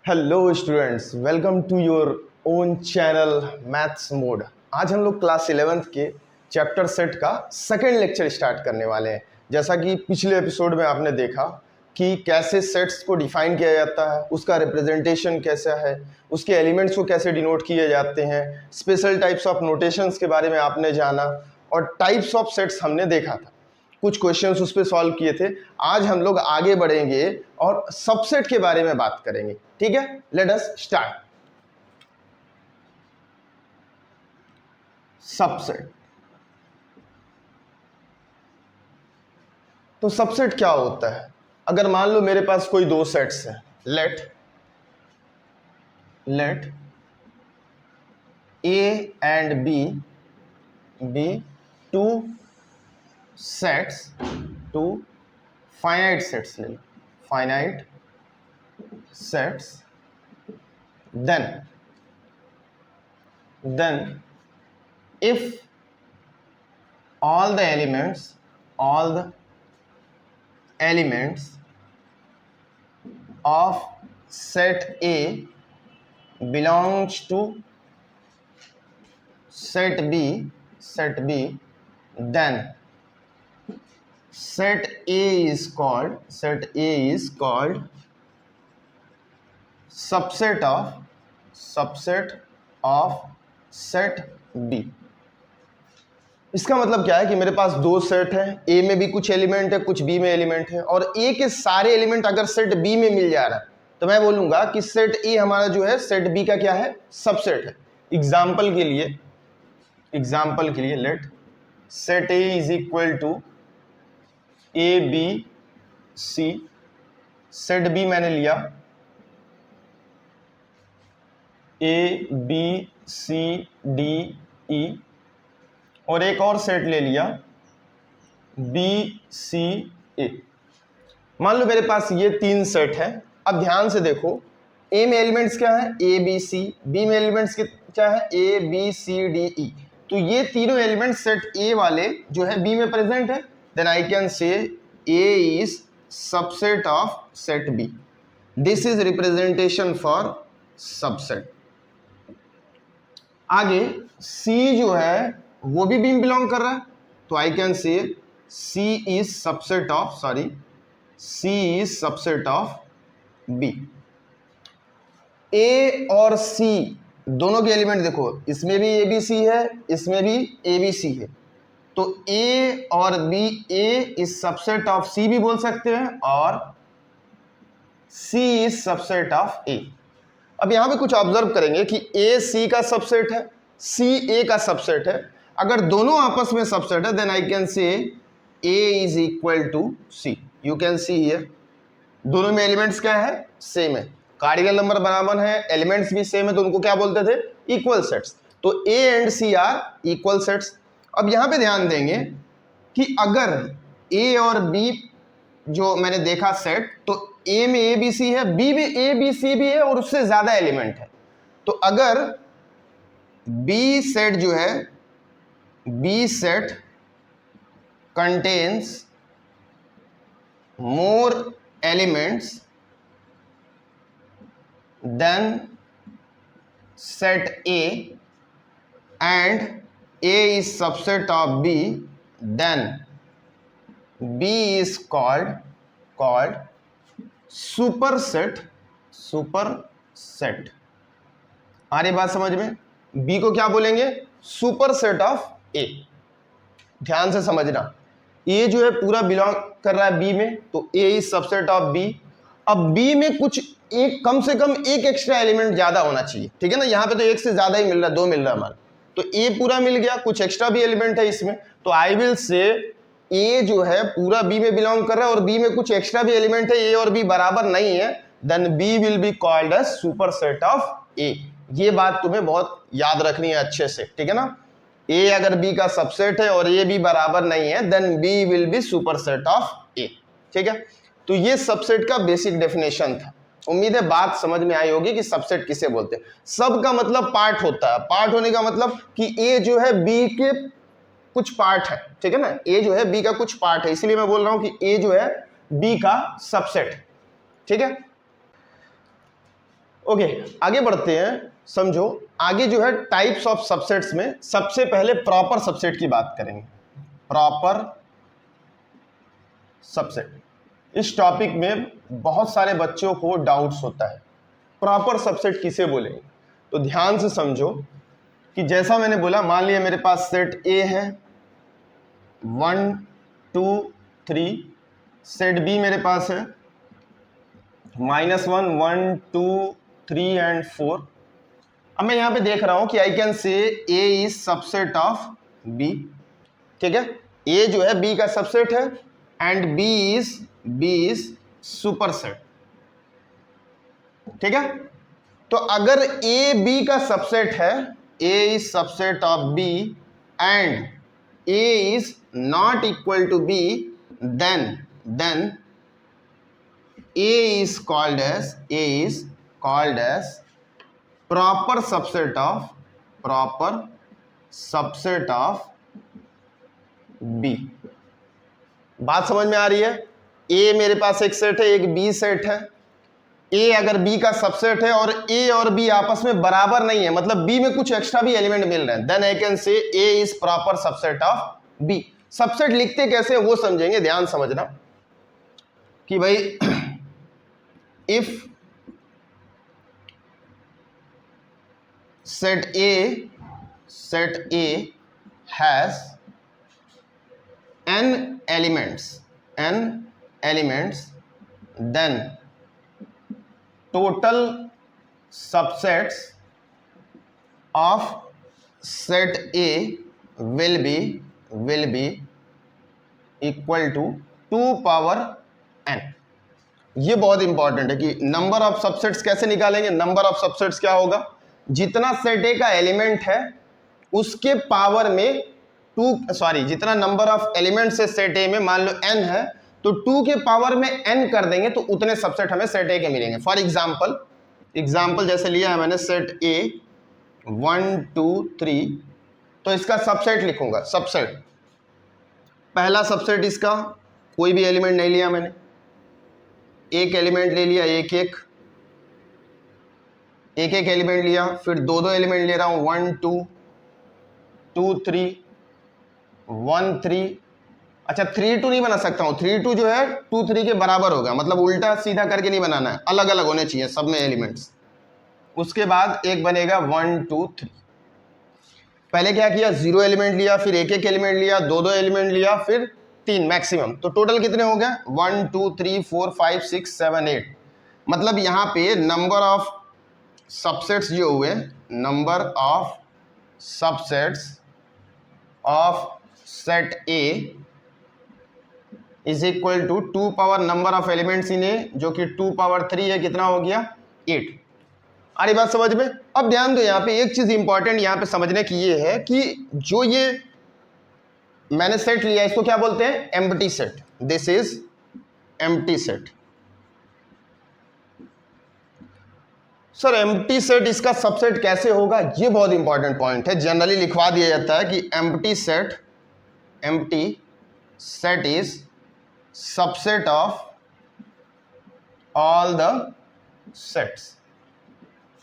Hello students, welcome to your own channel maths mode. आज हम लोग क्लास 11th के चैप्टर सेट का सेकंड लेक्चर स्टार्ट करने वाले हैं। जैसा कि पिछले एपिसोड में आपने देखा कि कैसे सेट्स को डिफाइन किया जाता है, उसका रिप्रेजेंटेशन कैसा है, उसके एलिमेंट्स को कैसे डिनोट किए जाते हैं, स्पेशल टाइप्स ऑफ नोटेशंस के बारे में आपने जाना और टाइप्स ऑफ सेट्स हमने देखा था। कुछ क्वेश्चंस उस पर सॉल्व किए थे। आज हम लोग आगे बढ़ेंगे और सबसेट के बारे में बात करेंगे। ठीक है, लेट अस स्टार्ट। सबसेट। तो सबसेट क्या होता है? अगर मान लो मेरे पास कोई दो सेट्स हैं, let A and B B two sets, two finite sets ले लो, finite sets. then if all the elements of set A belongs to set B, then set A is called subset of set B। इसका मतलब क्या है कि मेरे पास दो set है, ए में भी कुछ एलिमेंट है, कुछ बी में एलिमेंट है, और ए के सारे एलिमेंट अगर सेट बी में मिल जा रहा है तो मैं बोलूंगा कि सेट ए हमारा जो है सेट बी का क्या है, सबसेट है। एग्जाम्पल के लिए let set A is equal to A B C. Set B मैंने लिया ए बी सी डी ई, और एक और सेट ले लिया बी सी ए। मान लो मेरे पास ये तीन सेट है। अब ध्यान से देखो, ए में एलिमेंट्स क्या है, ए बी सी, बी में एलिमेंट्स क्या है, ए बी सी डी ई। तो ये तीनों एलिमेंट सेट ए वाले जो है बी में प्रेजेंट है, then I can say A is subset of set B. This is representation for subset. आगे सी जो है वो भी बी में बिलोंग कर रहा है, तो I can say C is subset of B. A और सी दोनों के एलिमेंट देखो, इसमें भी ए बी सी है, इसमें भी ए बी सी है, तो ए और B, A is subset of C भी बोल सकते हैं और C is subset of A. अब यहां पे कुछ ऑब्जर्व करेंगे कि ए सी का सबसेट है, सी ए का सबसेट है। अगर दोनों आपस में सबसेट है, then I can say A is equal to C. You can see here, दोनों में एलिमेंट्स क्या है, सेम है, कार्डिनल नंबर बराबर है, एलिमेंट्स भी सेम है, तो उनको क्या बोलते थे, इक्वल सेट्स। तो A and C are equal sets. अब यहां पे ध्यान देंगे कि अगर ए और बी जो मैंने देखा सेट, तो ए में ए बी सी है, बी में ए बी सी भी है और उससे ज्यादा एलिमेंट है। तो अगर बी सेट जो है, B set contains more elements than set A and A is subset of B, then B is called superset. आ रही बात समझ में? बी को क्या बोलेंगे, सुपरसेट ऑफ ए। ध्यान से समझना, ए जो है पूरा बिलोंग कर रहा है बी में, तो A is subset of B. अब बी में कुछ एक, कम से कम एक एक्स्ट्रा एलिमेंट ज्यादा होना चाहिए, ठीक है ना। यहाँ पे तो एक से ज्यादा ही मिल रहा है, दो मिल रहा है हमारा, तो ए पूरा मिल गया, कुछ एक्स्ट्रा भी एलिमेंट है इसमें, तो आई विल से ए जो है पूरा बी में बिलोंग कर रहा है और बी में कुछ एक्स्ट्रा भी एलिमेंट है, ए और बी बराबर नहीं है, then B will be called as superset of A. ये बात तुम्हें बहुत याद रखनी है अच्छे से, ठीक है ना। ए अगर बी का सबसेट है और ए बी बराबर नहीं है, then B will be superset of A, ठीक है। तो ये सबसेट का बेसिक डेफिनेशन था। उम्मीद है बात समझ में आई होगी कि सबसेट किसे बोलते हैं। सब का मतलब पार्ट होता है, पार्ट होने का मतलब कि ए जो है बी के कुछ पार्ट है, ठीक है ना। ए जो है बी का कुछ पार्ट है, इसलिए मैं बोल रहा हूं कि ए जो है बी का सबसेट, ठीक है। ओके आगे बढ़ते हैं। समझो आगे जो है टाइप्स ऑफ सबसेट्स में सबसे पहले प्रॉपर सबसेट की बात करेंगे। प्रॉपर सबसेट, इस टॉपिक में बहुत सारे बच्चों को डाउट्स होता है प्रॉपर सबसेट किसे बोलेंगे। तो ध्यान से समझो कि जैसा मैंने बोला, मान लिया मेरे पास सेट ए है 1 2 3, सेट बी मेरे पास है -1 1 2 3 एंड 4। अब मैं यहां पे देख रहा हूं कि I can say A is subset of B. ठीक है, ए जो है बी का सबसेट है एंड बी इज सुपरसेट। ठीक है, तो अगर ए बी का सबसेट है, A is subset of B and A is not equal to B, then A is called as proper subset of B। बात समझ में आ रही है? A मेरे पास एक सेट है, एक B सेट है। A अगर B का सबसेट है और A और B आपस में बराबर नहीं है, मतलब B में कुछ एक्स्ट्रा भी एलिमेंट मिल रहे हैं, then I can say A is proper subset of B। Subset लिखते कैसे वो समझेंगे, ध्यान समझना कि भाई if set A has n elements, then total subsets of set A will be equal to 2 power n। ये बहुत इंपॉर्टेंट है कि नंबर ऑफ सबसेट्स कैसे निकालेंगे। नंबर ऑफ सबसेट्स क्या होगा, जितना सेट ए का एलिमेंट है उसके पावर में जितना नंबर ऑफ एलिमेंट्स है सेट ए में, मान लो n है, तो 2 के पावर में n कर देंगे तो उतने सबसेट हमें सेट ए के मिलेंगे। फॉर एग्जाम्पल जैसे लिया है मैंने सेट ए 1 2 3, तो इसका सबसेट लिखूंगा। सबसेट, पहला सबसेट इसका कोई भी एलिमेंट नहीं लिया मैंने, एक एलिमेंट ले लिया, एक एक एलिमेंट लिया, फिर दो एलिमेंट ले रहा हूं 1 2 2 3 1 3। अच्छा 3 2 नहीं बना सकता हूं, 3 2 जो है 2 3 के बराबर होगा, मतलब उल्टा सीधा करके नहीं बनाना है, अलग अलग होने चाहिए सब में एलिमेंट्स। उसके बाद एक बनेगा 1 2 3। पहले क्या किया, 0 एलिमेंट लिया, फिर एक एलिमेंट लिया, दो एलिमेंट लिया, फिर 3 मैक्सिमम, तो टोटल कितने हो गए 1 2 3 4 5 6 7 8। मतलब यहां पे नंबर ऑफ सबसेट्स जो हुए, number of subsets of set A is equal to 2 power number of elements in A, जो कि 2 पावर 3 है, कितना हो गया 8। आ रही बात समझ में? अब ध्यान दो, यहाँ पे एक चीज इंपॉर्टेंट यहाँ पे समझने की ये है कि जो ये मैंने सेट लिया इसको क्या बोलते हैं, empty set. This is empty set. Sir empty set इसका सबसेट कैसे होगा, ये बहुत इंपॉर्टेंट पॉइंट है। जनरली लिखवा दिया जाता है कि empty set is subset of all the sets.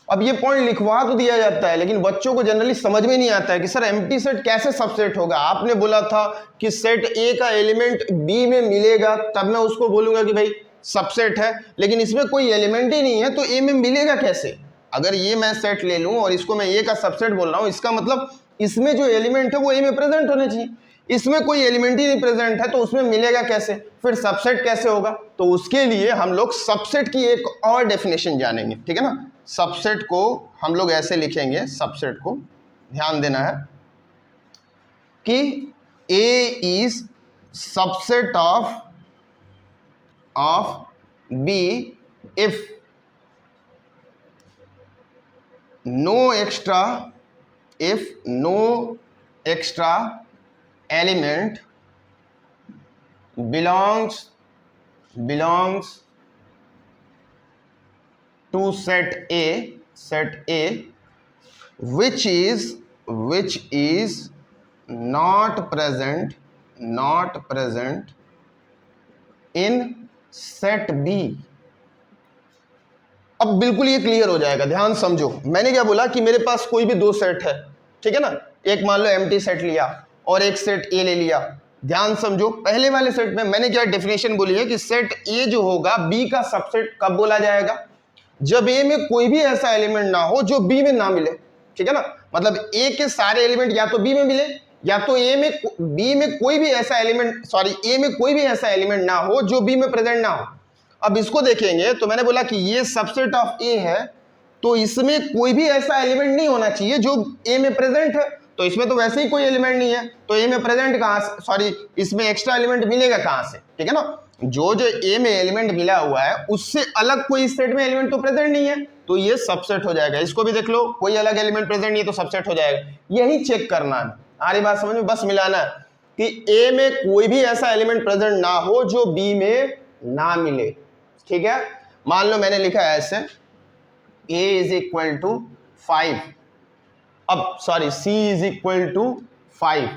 अब ये पॉइंट लिखवा तो दिया जाता है, लेकिन बच्चों को जनरली समझ में नहीं आता है कि सर एम्प्टी सेट कैसे सबसेट होगा। आपने बोला था कि सेट ए का एलिमेंट बी में मिलेगा तब मैं उसको बोलूंगा कि भाई सबसेट है, लेकिन इसमें कोई एलिमेंट ही नहीं है तो ए में मिलेगा कैसे। अगर ये मैं सेट ले लूं और इसको मैं ए का सबसेट बोल रहा हूं, इसका मतलब इसमें जो एलिमेंट है वो ए में प्रेजेंट होने चाहिए। इसमें कोई एलिमेंट ही नहीं प्रेजेंट है तो उसमें मिलेगा कैसे, फिर सबसेट कैसे होगा। तो उसके लिए हम लोग सबसेट की एक और डेफिनेशन जानेंगे, ठीक है ना। सबसेट को हम लोग ऐसे लिखेंगे, सबसेट को ध्यान देना है कि A is subset of B if no extra element belongs to set A which is not present in set B। अब बिल्कुल ये क्लियर हो जाएगा, ध्यान समझो। मैंने क्या बोला कि मेरे पास कोई भी दो सेट है, ठीक है ना, एक मान लो एम्प्टी सेट लिया और एक सेट ए ले लिया। ध्यान समझो, पहले वाले सेट में मैंने क्या डेफिनेशन बोली है कि सेट ए जो होगा बी का सबसेट कब बोला जाएगा, जब ए में कोई भी ऐसा एलिमेंट ना हो जो बी में ना मिले, ठीक है ना। मतलब ए के सारे एलिमेंट या तो बी में मिले या तो ए में बी में कोई भी ऐसा एलिमेंट, सॉरी ए में कोई भी ऐसा एलिमेंट ना हो जो बी में प्रेजेंट ना हो। अब इसको देखेंगे तो मैंने बोला कि ये सबसेट ऑफ ए है, तो इसमें कोई भी ऐसा एलिमेंट नहीं होना चाहिए जो ए में प्रेजेंट है, तो इसमें तो वैसे ही कोई एलिमेंट नहीं है, तो ए में प्रेजेंट कहां से, सॉरी इसमें एक्स्ट्रा एलिमेंट मिलेगा कहां से, ठीक है ना। जो जो ए में एलिमेंट मिला हुआ है उससे अलग कोई सेट में एलिमेंट तो प्रेजेंट नहीं है, तो ये सबसेट हो जाएगा। इसको भी देख लो, कोई अलग एलिमेंट प्रेजेंट नहीं है तो सबसेट हो जाएगा। यही चेक करना है, आ रही बात समझ में, बस मिलाना है कि ए में कोई भी ऐसा एलिमेंट प्रेजेंट ना हो जो बी में ना मिले, ठीक है। मान लो मैंने लिखा है ऐसे a इज इक्वल टू 5, अब sorry c is equal to 5।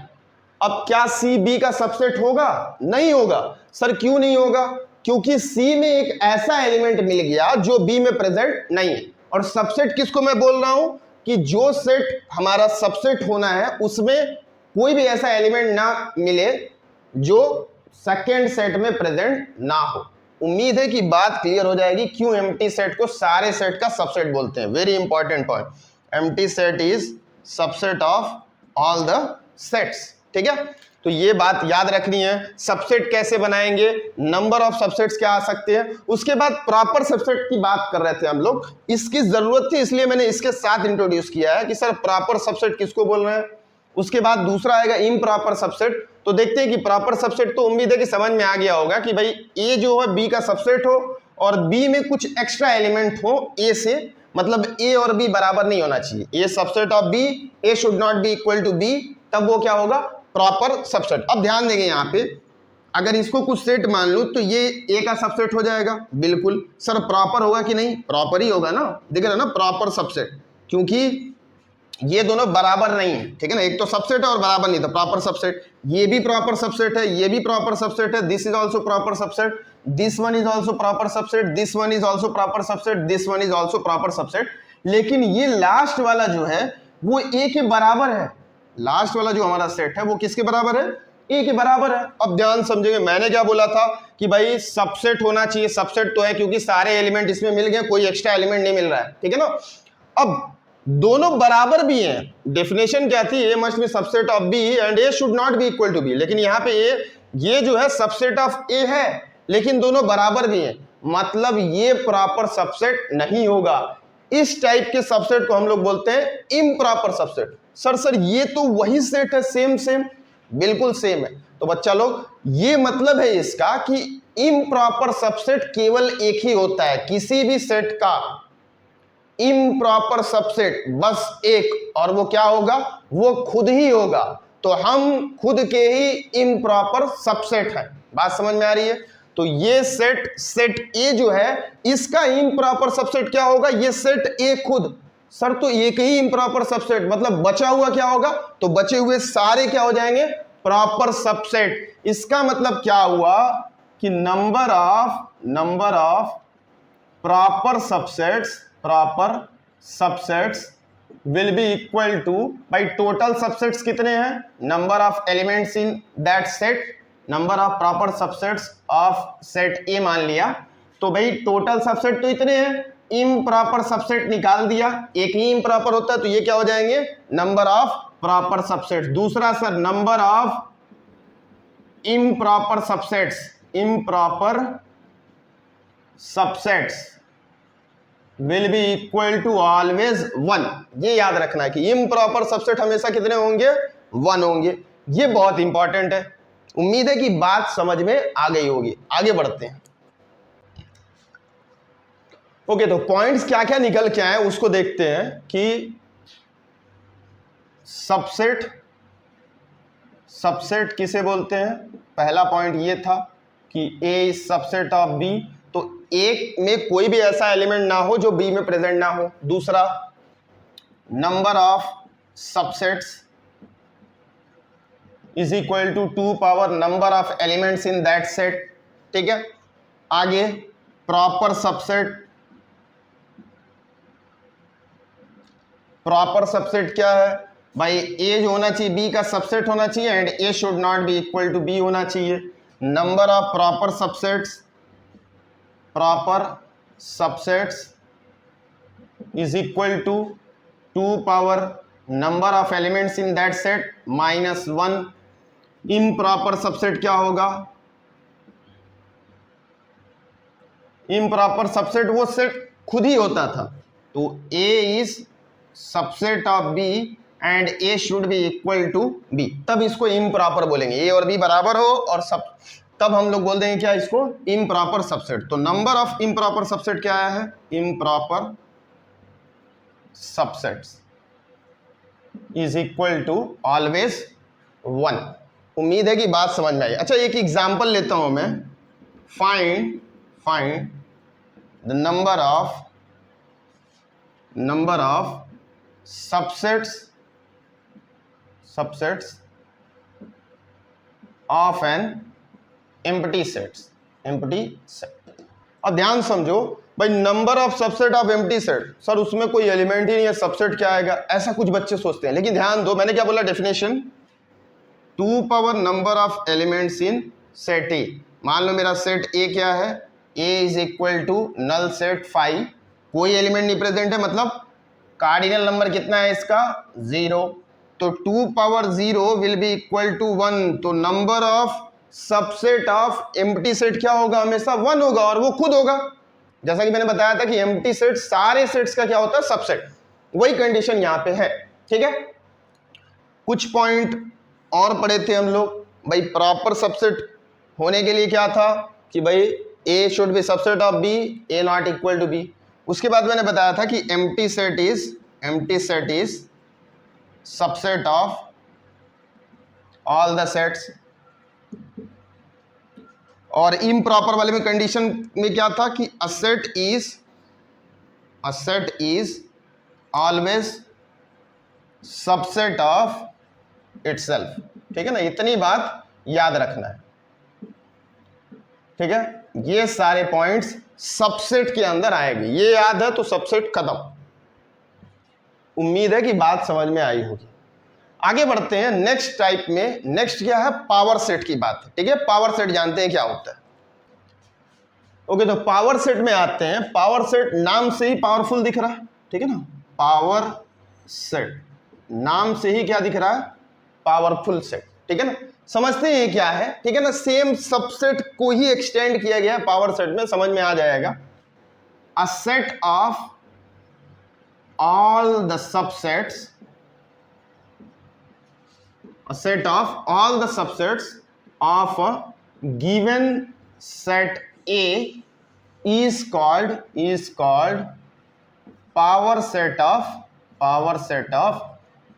अब क्या c b का सबसेट होगा? नहीं होगा। सर क्यों नहीं होगा? क्योंकि c में एक ऐसा एलिमेंट मिल गया जो b में प्रेजेंट नहीं है। और सबसेट किसको मैं बोल रहा हूं कि जो सेट हमारा सबसेट होना है उसमें कोई भी ऐसा एलिमेंट ना मिले जो सेकेंड सेट में प्रेजेंट ना हो। उम्मीद है कि बात क्लियर हो जाएगी क्यों एम्प्टी सेट को सारे सेट का सबसेट बोलते हैं। Very important point, empty set is subset of all the sets, ठीक है। तो ये बात याद रखनी है। सबसेट कैसे बनाएंगे, नंबर ऑफ सबसेट्स क्या आ सकते हैं, उसके बाद प्रॉपर सबसेट की बात कर रहे थे हम लोग, इसकी जरूरत थी इसलिए मैंने इसके साथ इंट्रोड्यूस किया है कि सर प्रॉपर सबसेट किसको बोल रहे हैं। उसके बाद दूसरा आएगा इम्प्रॉपर सबसेट। तो देखते हैं कि प्रॉपर सबसेट तो उम्मीद है कि समझ में आ गया होगा कि भाई ए जो है बी का सबसेट हो और बी में कुछ एक्स्ट्रा एलिमेंट हो ए से, मतलब ए और बी बराबर नहीं होना चाहिए। A subset of B, A should not be equal to B, तब वो क्या होगा, प्रॉपर सबसेट। अब ध्यान देंगे यहाँ पे, अगर इसको कुछ सेट मान लूं तो ये ए का सबसेट हो जाएगा। बिल्कुल सर प्रॉपर होगा कि नहीं, प्रॉपर ही होगा ना, दिख रहा है ना प्रॉपर सबसेट, क्योंकि ये दोनों बराबर नहीं है, ठीक है ना, एक तो सबसेट है और बराबर नहीं, तो प्रॉपर सबसेट। ये भी प्रॉपर सबसेट है, ये भी प्रॉपर सबसेट है, this is also proper subset, this one is also proper subset, this one is also proper subset, this one is also proper subset. लेकिन ये लास्ट वाला जो है वो ए के बराबर है। लास्ट वाला जो हमारा सेट है वो किसके बराबर है, ए के बराबर है। अब ध्यान समझेंगे, मैंने क्या बोला था कि भाई सबसेट होना चाहिए, सबसेट तो है क्योंकि सारे एलिमेंट इसमें मिल गए, कोई एक्स्ट्रा एलिमेंट नहीं मिल रहा है, ठीक है ना। अब दोनों बराबर भी हैं, डेफिनेशन क्या थी, A must be subset of B and A should not be equal to B, लेकिन यहाँ पे ये जो है सबसेट ऑफ ए है लेकिन दोनों बराबर भी हैं, मतलब ये प्रॉपर सबसेट नहीं होगा। इस टाइप के सबसेट को हम लोग बोलते हैं इम्प्रॉपर सबसेट। सर ये तो वही सेट है, सेम सेम, बिल्कुल सेम है। तो बच्चा लोग ये मतलब है इसका कि इम्प्रॉपर सबसेट केवल एक ही होता है, किसी भी सेट का इम्प्रॉपर सबसेट बस एक, और वो क्या होगा, वो खुद ही होगा। तो हम खुद के ही इम्प्रॉपर सबसेट है। बात समझ में आ रही है। तो ये सेट ए जो है इसका इम्प्रॉपर सबसेट क्या होगा, ये सेट ए खुद। सर तो एक ही इम्प्रॉपर सबसेट, मतलब बचा हुआ क्या होगा, तो बचे हुए सारे क्या हो जाएंगे, प्रॉपर सबसेट। इसका मतलब क्या हुआ कि number of proper subsets will be equal to, भाई टोटल सबसेट्स कितने हैं, number of elements in that set, number of proper subsets of set A मान लिया, तो भाई टोटल सबसेट तो इतने हैं, इम्प्रॉपर सबसेट निकाल दिया, एक ही इम्प्रॉपर होता है तो ये क्या हो जाएंगे, नंबर ऑफ प्रॉपर सबसेट्स। दूसरा sir number of improper subsets will be equal to always 1। ये याद रखना है कि इम्प्रॉपर सबसेट हमेशा कितने होंगे, 1 होंगे। ये बहुत इंपॉर्टेंट है। उम्मीद है कि बात समझ में आ गई होगी। आगे बढ़ते हैं। ओके, तो पॉइंट्स क्या क्या निकल के आए उसको देखते हैं कि सबसेट किसे बोलते हैं। पहला पॉइंट ये था कि A is subset of B, तो ए में कोई भी ऐसा एलिमेंट ना हो जो बी में प्रेजेंट ना हो। दूसरा, number of subsets is equal to 2 power number of elements in that set, ठीक है। आगे प्रॉपर सबसेट प्रॉपर सबसेट क्या है भाई, ए जो होना चाहिए बी का सबसेट होना चाहिए and A should not be equal to B होना चाहिए। Number of proper subsets is equal to 2 power number of elements in that set minus 1। Improper subset क्या होगा, इम्प्रॉपर सबसेट वो सेट खुद ही होता था, तो A is subset of B and A should be equal to B, तब इसको improper बोलेंगे। A और B बराबर हो और सब, तब हम लोग बोल देंगे क्या इसको, इम्प्रॉपर सबसेट। तो नंबर ऑफ इम्प्रॉपर सबसेट क्या आया है, improper subsets is equal to always 1। उम्मीद है कि बात समझ में आई। अच्छा एक एग्जांपल लेता हूं मैं, find the number of subsets of an empty set. अब ध्यान समझो भाई, number of subset of empty set, sir उसमें कोई एलिमेंट ही नहीं है, सबसेट क्या आएगा, ऐसा कुछ बच्चे सोचते हैं। लेकिन ध्यान दो, मैंने क्या बोला definition, 2 power number of elements in set A. मान लो मेरा सेट ए क्या है, A is equal to null set 5, कोई एलिमेंट नहीं प्रेजेंट है, मतलब कार्डिनल नंबर कितना है इसका, 0। तो 2 power 0 will be equal to 1। तो number of subset of empty set क्या होगा, हमेशा 1 होगा, और वो खुद होगा। जैसा कि मैंने बताया था कि एम्प्टी सेट सारे सेट्स का क्या होता है, सबसेट। वही कंडीशन यहां पे है, ठीक है। कुछ पॉइंट और पढ़े थे हम लोग भाई, प्रॉपर सबसेट होने के लिए क्या था कि भाई A should be subset of B, A not equal to B। उसके बाद मैंने बताया था कि empty set is subset of all the sets. और इम्प्रॉपर वाले में कंडीशन में क्या था कि a set is always subset of itself, ठीक है ना। इतनी बात याद रखना है, ठीक है। ये सारे पॉइंट्स सबसेट के अंदर आएंगे, ये याद है तो सबसेट खत्म। उम्मीद है कि बात समझ में आई होगी। आगे बढ़ते हैं नेक्स्ट टाइप में। नेक्स्ट क्या है, पावर सेट की बात है, ठीक है। पावर सेट जानते हैं क्या होता है, ओके। तो पावर सेट में आते हैं। पावर सेट नाम से ही पावरफुल दिख रहा है, ठीक है ना। पावर सेट नाम से ही क्या दिख रहा है, पावरफुल सेट, ठीक है ना। समझते हैं क्या है, ठीक है ना। सेम सबसेट को ही एक्सटेंड किया गया है पावर सेट में, समझ में आ जाएगा। A set of all the subsets, a set of all the subsets of a given set A is called power set of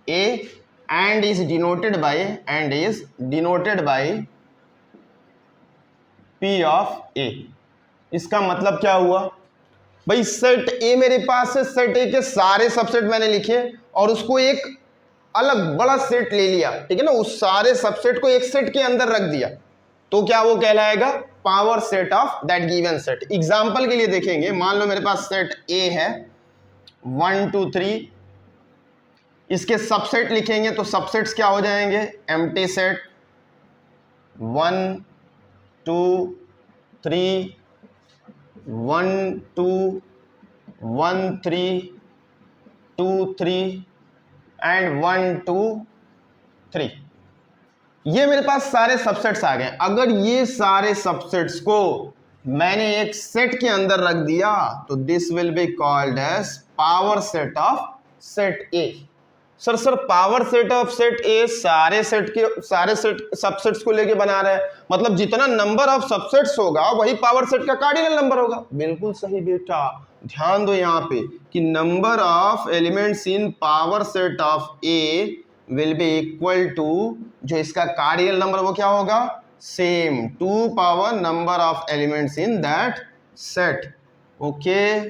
A and is denoted by P of A। इसका मतलब क्या हुआ भाई, set A मेरे पास है, set A के सारे subset मैंने लिखे और उसको एक अलग बड़ा सेट ले लिया, ठीक है ना। उस सारे सबसेट को एक सेट के अंदर रख दिया, तो क्या वो कहलाएगा, power set of that given set. Example के लिए देखेंगे, मान लो मेरे पास सेट A है 1 2 3, इसके सबसेट लिखेंगे तो सबसेट्स क्या हो जाएंगे, एम्प्टी सेट 1 2 3 1 2 1 3 2 3 एंड 1 2 3। ये मेरे पास सारे सबसेट्स आ गए। अगर ये सारे सबसेट्स को मैंने एक सेट के अंदर रख दिया तो this will be called as power set of set A. Sir power set of set A सारे सेट सबसेट्स को लेके बना रहे हैं, मतलब जितना नंबर ऑफ सबसेट्स होगा वही पावर सेट का कार्डिनल नंबर होगा। बिल्कुल सही बेटा, ध्यान दो यहाँ पे कि number of elements in power set of A will be equal to, जो इसका कार्डिनल नंबर वो क्या होगा, same 2 power number of elements in that set, okay.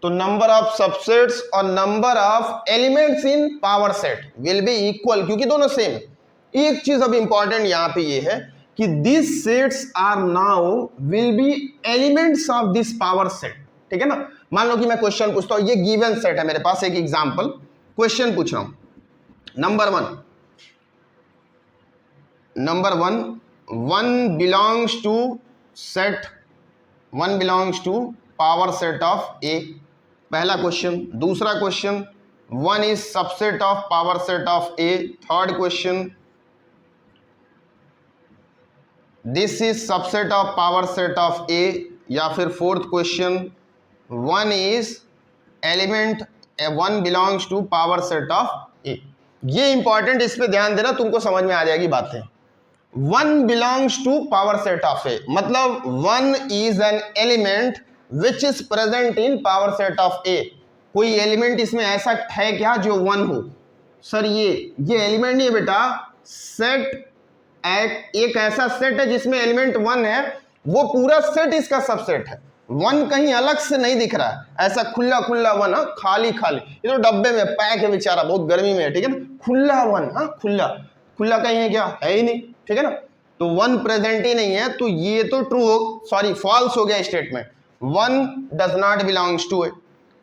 तो नंबर ऑफ सबसेट्स और number of elements in power set will be equal, क्योंकि दोनों same. एक चीज अब इंपॉर्टेंट यहां पे ये है कि this sets are now will be elements of this power set, ठीक है ना। मान लो कि मैं क्वेश्चन पूछता हूं, ये गिवन सेट है मेरे पास, एक एग्जांपल क्वेश्चन पूछ रहा हूं। Number one, one belongs to power set of A, पहला क्वेश्चन। दूसरा question, one is subset of power set of A. Third question, this is subset of power set of A. या फिर fourth question, one is element, one belongs to power set of A. ये important, इस पे ध्यान देना, तुमको समझ में आ जाएगी बातें। One belongs to power set of A मतलब one is an element which is present in power set of A. कोई एलिमेंट इसमें ऐसा है क्या जो वन हो? सर ये एलिमेंट नहीं है बेटा, सेट एक ऐसा सेट है जिसमें एलिमेंट वन है, वो पूरा सेट इसका सबसेट है। वन कहीं अलग से नहीं दिख रहा है, ऐसा खुला खुला वन, खाली खाली, ये तो डब्बे में पैक है बेचारा, बहुत गर्मी में है, ठीक है ना, खुला वन, खुला खुला कहीं है क्या? है ही नहीं, ठीक है ना। तो वन प्रेजेंट ही नहीं है, तो ये तो ट्रू हो, सॉरी फॉल्स हो गया statement. One does not belongs to A.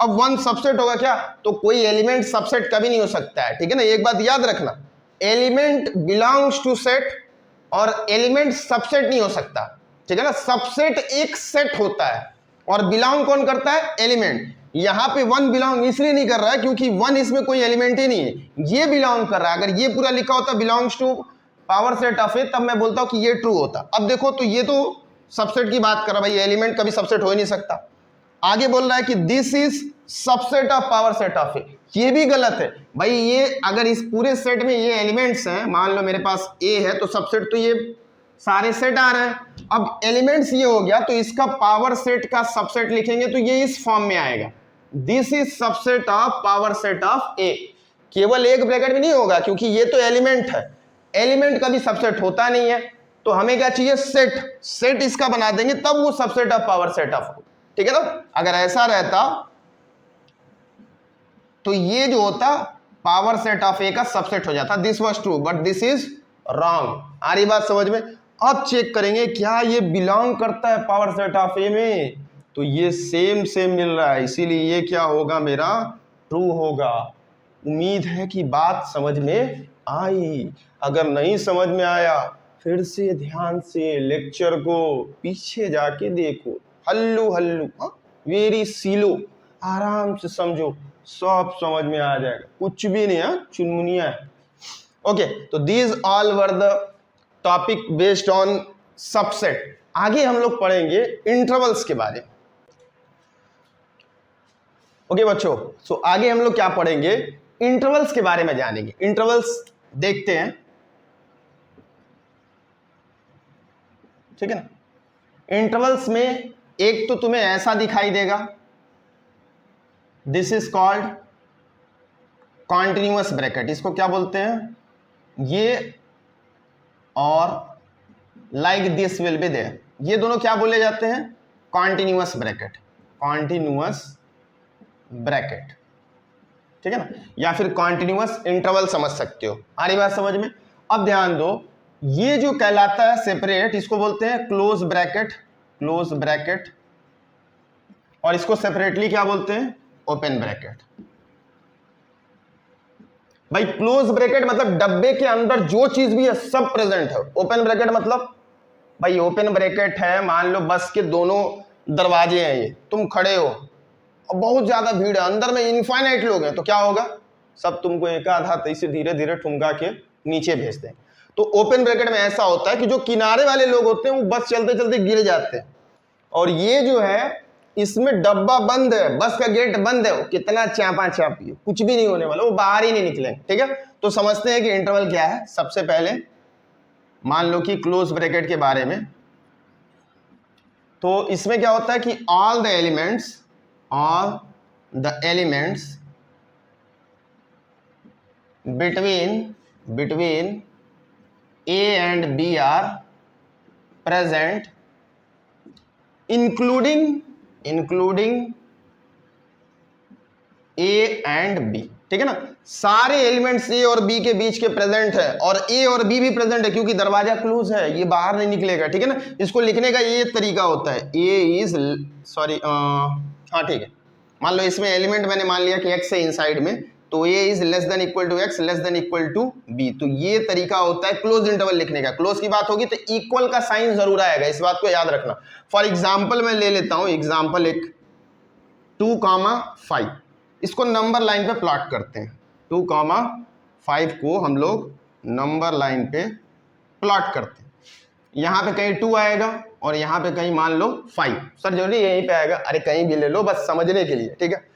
अब वन सबसेट होगा क्या? तो कोई एलिमेंट सबसेट कभी नहीं हो सकता है, ठीक है ना। एक बात याद रखना, एलिमेंट बिलोंग्स टू सेट और एलिमेंट सबसेट नहीं हो सकता, ठीक है ना। सबसेट एक सेट होता है और बिलोंग कौन करता है? एलिमेंट। यहां पे वन बिलोंग इसलिए नहीं कर रहा है क्योंकि वन इसमें कोई एलिमेंट ही नहीं है, ये बिलोंग कर रहा है। अगर ये पूरा लिखा होता belongs to power set of A, तब मैं बोलता हूं कि ये ट्रू होता। अब देखो, तो ये तो सबसेट की बात कर रहा है भाई, एलिमेंट कभी सबसेट हो ही नहीं सकता। आगे बोल रहा है कि this is subset of power set of A, ये भी गलत है भाई। ये अगर इस पूरे सेट में ये एलिमेंट्स हैं, मान लो मेरे पास ए है, तो सबसेट तो ये सारे सेट आ रहे हैं। अब एलिमेंट्स ये हो गया, तो इसका पावर सेट का सबसेट लिखेंगे तो ये इस फॉर्म में आएगा, this is subset of power set of A. केवल एक ब्रैकेट में नहीं होगा क्योंकि ये तो एलिमेंट है, एलिमेंट कभी सबसेट होता नहीं है, तो हमें क्या चाहिए? सेट इसका बना देंगे, तब वो subset of power set of, ठीक है ना। अगर ऐसा रहता तो ये जो होता पावर सेट ऑफ ए का सबसेट हो जाता, this was true but this is wrong. आ रही बात समझ में? अब चेक करेंगे क्या ये बिलोंग करता है पावर सेट ऑफ ए में, तो ये सेम मिल रहा है, इसीलिए ये क्या होगा? मेरा ट्रू होगा। उम्मीद है कि बात समझ में आई। अगर नहीं समझ में आया, फिर से ध्यान से लेक्चर को पीछे जाके देखो, हल्लू वेरी सीलो, आराम से समझो, सब समझ में आ जाएगा, कुछ भी नहीं है, चुनमुनिया है। ओके, तो these all were the topic based on subset. आगे हम लोग पढ़ेंगे इंटरवल्स के बारे में। ओके बच्चों, सो आगे हम लोग क्या पढ़ेंगे? इंटरवल्स के बारे में जानेंगे। इंटरवल्स देखते हैं, ठीक है ना। इंटरवल्स में एक तो तुम्हें ऐसा दिखाई देगा, this is called continuous bracket, इसको क्या बोलते हैं? ये और like this will be there, ये दोनों क्या बोले जाते हैं? कॉन्टिन्यूअस ब्रैकेट, कॉन्टिन्यूअस ब्रैकेट, ठीक है ना, या फिर कॉन्टिन्यूअस इंटरवल समझ सकते हो। आ रही बात समझ में? अब ध्यान दो, ये जो कहलाता है सेपरेट, इसको बोलते हैं क्लोज ब्रैकेट, और इसको सेपरेटली क्या बोलते हैं? Open bracket. भाई क्लोज ब्रैकेट मतलब डब्बे के अंदर जो चीज भी है सब प्रेजेंट है। ओपन ब्रैकेट मतलब भाई ओपन ब्रैकेट है, मान लो बस के दोनों दरवाजे हैं, ये तुम खड़े हो और बहुत ज्यादा भीड़ है, अंदर में इनफाइनाइट लोग हैं, तो क्या होगा? सब तुमको एक आध हाथ ऐसे धीरे धीरे ठुमका के नीचे भेज दें। तो ओपन ब्रैकेट में ऐसा होता है कि जो किनारे वाले लोग होते हैं वो बस चलते चलते गिर जाते हैं, और ये जो है इसमें डब्बा बंद है, बस का गेट बंद है, वो कितना चापा चापी, कुछ भी नहीं होने वाला, वो बाहर ही नहीं निकलेंगे, ठीक है। तो समझते हैं कि इंटरवल क्या है। सबसे पहले मान लो कि क्लोज ब्रैकेट के बारे में, तो इसमें क्या होता है कि all the elements between A and B are present including A and B, ठीक है ना। सारे एलिमेंट्स A और B के बीच के प्रेजेंट है, और A और B भी प्रेजेंट है क्योंकि दरवाजा क्लोज है, ये बाहर नहीं निकलेगा, ठीक है ना। इसको लिखने का ये तरीका होता है, हाँ ठीक है, मान लो इसमें एलिमेंट मैंने मान लिया कि X है इनसाइड में, तो A is less than equal to X less than equal to B. तो ये तरीका होता है क्लोज इंटरवल लिखने का। क्लोज की बात होगी तो इक्वल का साइन जरूर आएगा, इस बात को याद रखना। फॉर एग्जाम्पल मैं ले लेता हूं एग्जाम्पल एक 2,5, इसको नंबर लाइन पे प्लॉट करते हैं। 2,5 को हम लोग नंबर लाइन पे प्लॉट करते हैं। यहां पे कहीं 2 आएगा और यहां पे कहीं मान लो 5। सर जरूरी यहीं पे आएगा? अरे कहीं भी ले लो, बस समझने के लिए, ठीक है।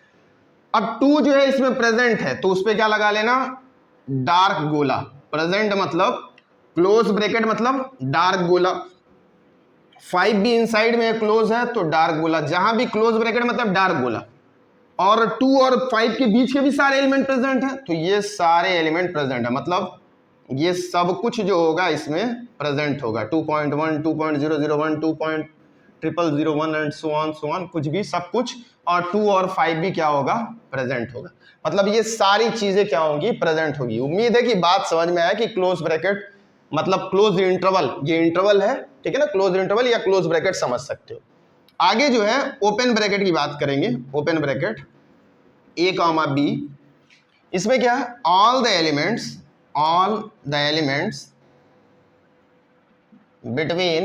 अब 2 जो है इसमें प्रेजेंट है तो उस पर क्या लगा लेना, डार्क गोला। प्रेजेंट मतलब क्लोज ब्रैकेट मतलब डार्क गोला। 5 भी इनसाइड में क्लोज है तो डार्क गोला, जहां भी क्लोज ब्रैकेट मतलब डार्क गोला। और 2 और 5 के बीच के भी सारे एलिमेंट प्रेजेंट है तो ये सारे एलिमेंट प्रेजेंट है, मतलब ये सब कुछ जो होगा इसमें प्रेजेंट होगा। 2.1, 2.001, 2.0001 एंड सो ऑन कुछ भी सब कुछ, और 2 और 5 भी क्या होगा, प्रेजेंट होगा। मतलब ये सारी चीजें क्या होंगी, प्रेजेंट होगी। उम्मीद है कि बात समझ में आया कि क्लोज ब्रैकेट मतलब क्लोज इंटरवल, ये इंटरवल है, ठीक है ना। क्लोज इंटरवल या क्लोज ब्रैकेट समझ सकते हो। आगे जो है ओपन ब्रैकेट की बात करेंगे। ओपन ब्रैकेट ए कॉमा बी, इसमें क्या है, all the elements between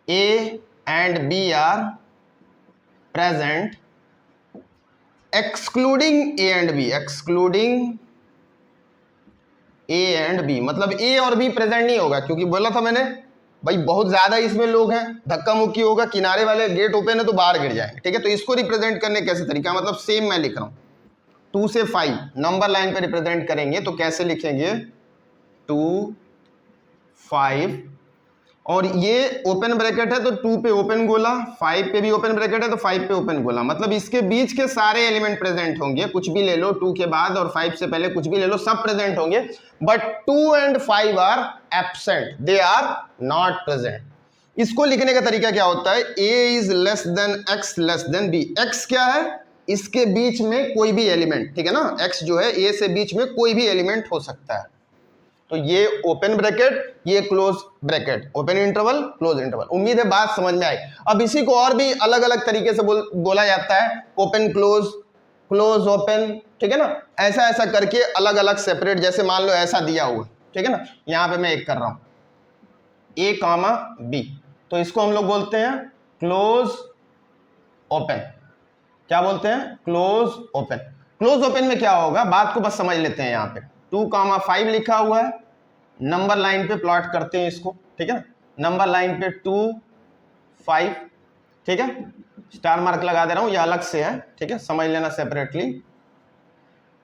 A and B are present excluding A and B, excluding A and B मतलब A और B प्रेजेंट नहीं होगा, क्योंकि बोला था मैंने भाई बहुत ज्यादा इसमें लोग हैं, धक्का मुक्की होगा, किनारे वाले गेट ओपन है तो बाहर गिर जाएंगे, ठीक है। तो इसको रिप्रेजेंट करने कैसे तरीका, मतलब सेम मैं लिख रहा हूं 2 से 5 नंबर लाइन पे रिप्रेजेंट करेंगे तो कैसे लिखेंगे, 2 5, और ये ओपन ब्रैकेट है तो 2 पे ओपन गोला, 5 पे भी ओपन ब्रैकेट है तो 5 पे ओपन गोला, मतलब इसके बीच के सारे एलिमेंट प्रेजेंट होंगे। कुछ भी ले लो 2 के बाद और 5 से पहले कुछ भी ले लो, सब प्रेजेंट होंगे। But 2 and 5 are absent, they are not present. इसको लिखने का तरीका क्या होता है, A is less than X less than B. X क्या है, इसके बीच में कोई भी एलिमेंट, ठीक है ना। एक्स जो है ए से बीच में कोई भी एलिमेंट हो सकता है। तो ये ओपन ब्रैकेट, ये close bracket, open interval close interval. उम्मीद है बात समझ में आई। अब इसी को और भी अलग अलग तरीके से बोला जाता है, ओपन क्लोज, क्लोज ओपन, ठीक है ना। ऐसा ऐसा करके अलग अलग सेपरेट, जैसे मान लो ऐसा दिया हुआ, ठीक है ना। यहां पे मैं एक कर रहा हूं ए कॉमा बी, तो इसको हम लोग बोलते हैं क्लोज ओपन। क्या बोलते हैं, क्लोज ओपन। क्लोज ओपन में क्या होगा, बात को बस समझ लेते हैं। यहां पे 2,5 लिखा हुआ है, नंबर लाइन पे प्लॉट करते हैं इसको, ठीक है ना। नंबर लाइन पे 2 5, ठीक है, स्टार मार्क लगा दे रहा हूं, यह अलग से है, ठीक है, समझ लेना सेपरेटली।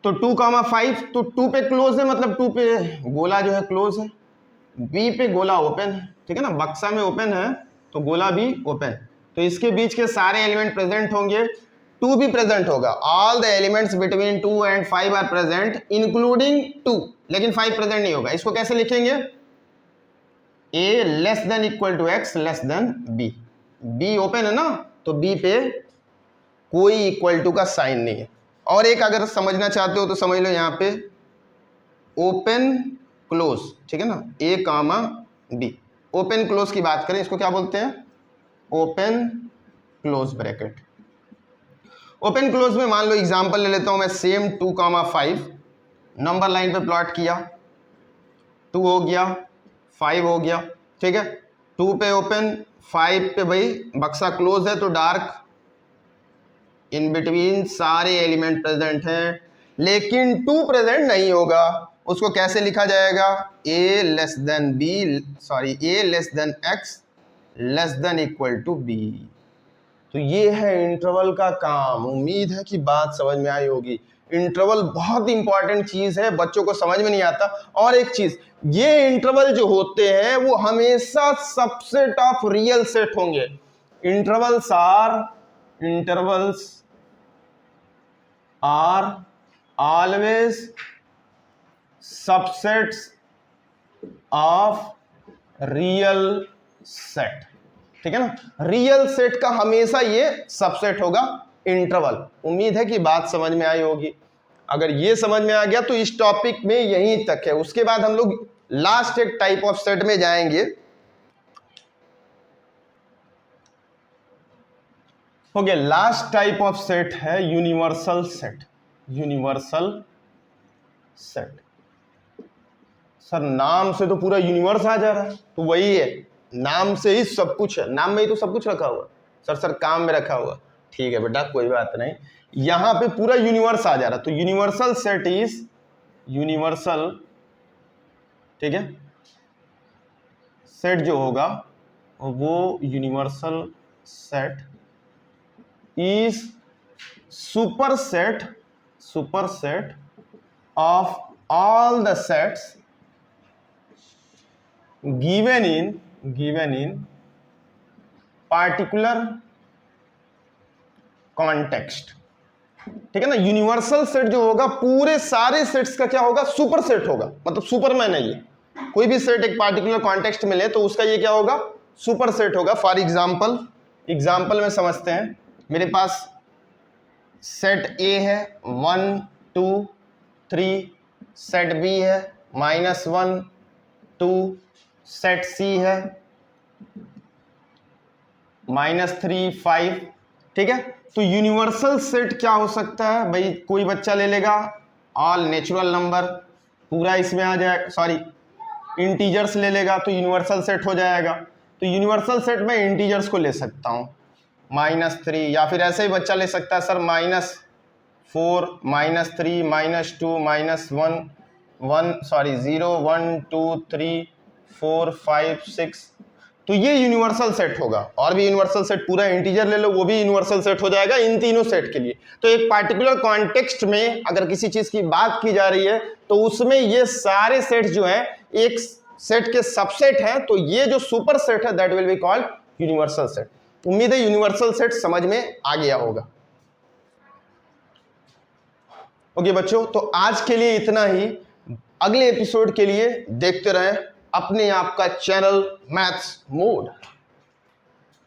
तो 2,5, तो 2 पे क्लोज है, मतलब 2 पे गोला जो है क्लोज है, बी पे गोला ओपन है, ठीक है ना। बक्सा में ओपन है तो गोला भी ओपन, तो इसके बीच के सारे एलिमेंट प्रेजेंट होंगे। 2 भी प्रेजेंट होगा, all the elements between 2 and 5 are present including 2, लेकिन 5 प्रेजेंट नहीं होगा। इसको कैसे लिखेंगे, A less than equal to X less than B. B open है ना, तो बी पे कोई इक्वल टू का साइन नहीं है। और एक अगर समझना चाहते हो तो समझ लो, यहां पे ओपन क्लोज, ठीक है ना, ए कॉमा बी। ओपन क्लोज की बात करें, इसको क्या बोलते हैं, open close bracket. Open close में मान लो एग्जांपल ले लेता हूं मैं, सेम 2,5 नंबर लाइन पे प्लॉट किया, 2 हो गया, 5 हो गया, ठीक है। 2 पे ओपन, 5 पे भाई बक्सा क्लोज है तो डार्क, इन बिटवीन सारे एलिमेंट प्रेजेंट हैं, लेकिन 2 प्रेजेंट नहीं होगा। उसको कैसे लिखा जाएगा, A less than B, sorry A less than X less than equal to B. तो ये है इंटरवल का काम। उम्मीद है कि बात समझ में आई होगी। इंटरवल बहुत इंपॉर्टेंट चीज है, बच्चों को समझ में नहीं आता। और एक चीज, ये इंटरवल जो होते हैं वो हमेशा सबसेट ऑफ रियल सेट होंगे। Intervals are always subsets of real set, ठीक है ना। रियल सेट का हमेशा ये सबसेट होगा इंटरवल। उम्मीद है कि बात समझ में आई होगी। अगर ये समझ में आ गया तो इस टॉपिक में यहीं तक है। उसके बाद हम लोग लास्ट एक टाइप ऑफ सेट में जाएंगे। हो गया, लास्ट टाइप ऑफ सेट है universal set. Universal set. Sir नाम से तो पूरा यूनिवर्स आ जा रहा है, तो वही है, नाम से ही सब कुछ है, नाम में ही तो सब कुछ रखा हुआ। सर काम में रखा हुआ, ठीक है बेटा कोई बात नहीं, यहां पे पूरा यूनिवर्स आ जा रहा, तो यूनिवर्सल सेट इज यूनिवर्सल, ठीक है, सेट जो होगा वो universal set is superset of all the sets given in particular context। ठीक है ना, यूनिवर्सल सेट जो होगा पूरे सारे सेट्स का क्या होगा, सुपर सेट होगा, मतलब सुपरमैन है ये, कोई भी सेट एक पार्टिकुलर कॉन्टेक्स्ट में ले तो उसका ये क्या होगा, सुपर सेट होगा। फॉर एग्जाम्पल में समझते हैं, मेरे पास सेट ए है 1 2 3, सेट बी है -1 2, सेट सी है -3 5, ठीक है। तो यूनिवर्सल सेट क्या हो सकता है भाई, कोई बच्चा ले लेगा ऑल नेचुरल नंबर, पूरा इसमें आ जाएगा, सॉरी इंटीजर्स ले लेगा तो यूनिवर्सल सेट हो जाएगा। तो यूनिवर्सल सेट में इंटीजर्स को ले सकता हूँ -3, या फिर ऐसे ही बच्चा ले सकता है सर -4 -3 -2 -1 0 1 2 3 4 5 6, तो ये यूनिवर्सल सेट होगा। और भी यूनिवर्सल सेट, पूरा इंटीजर ले लो वो भी यूनिवर्सल सेट हो जाएगा इन तीनों सेट के लिए। तो एक पार्टिकुलर कॉन्टेक्स्ट में अगर किसी चीज की बात की जा रही है तो उसमें ये सारे सेट्स जो हैं एक सेट के सबसेट हैं, तो ये जो सुपर सेट है that will be called universal set. उम्मीद है यूनिवर्सल सेट समझ में आ गया होगा। ओके बच्चों, तो आज के लिए इतना ही। अगले एपिसोड के लिए देखते रहें अपने आप का चैनल मैथ्स मोड।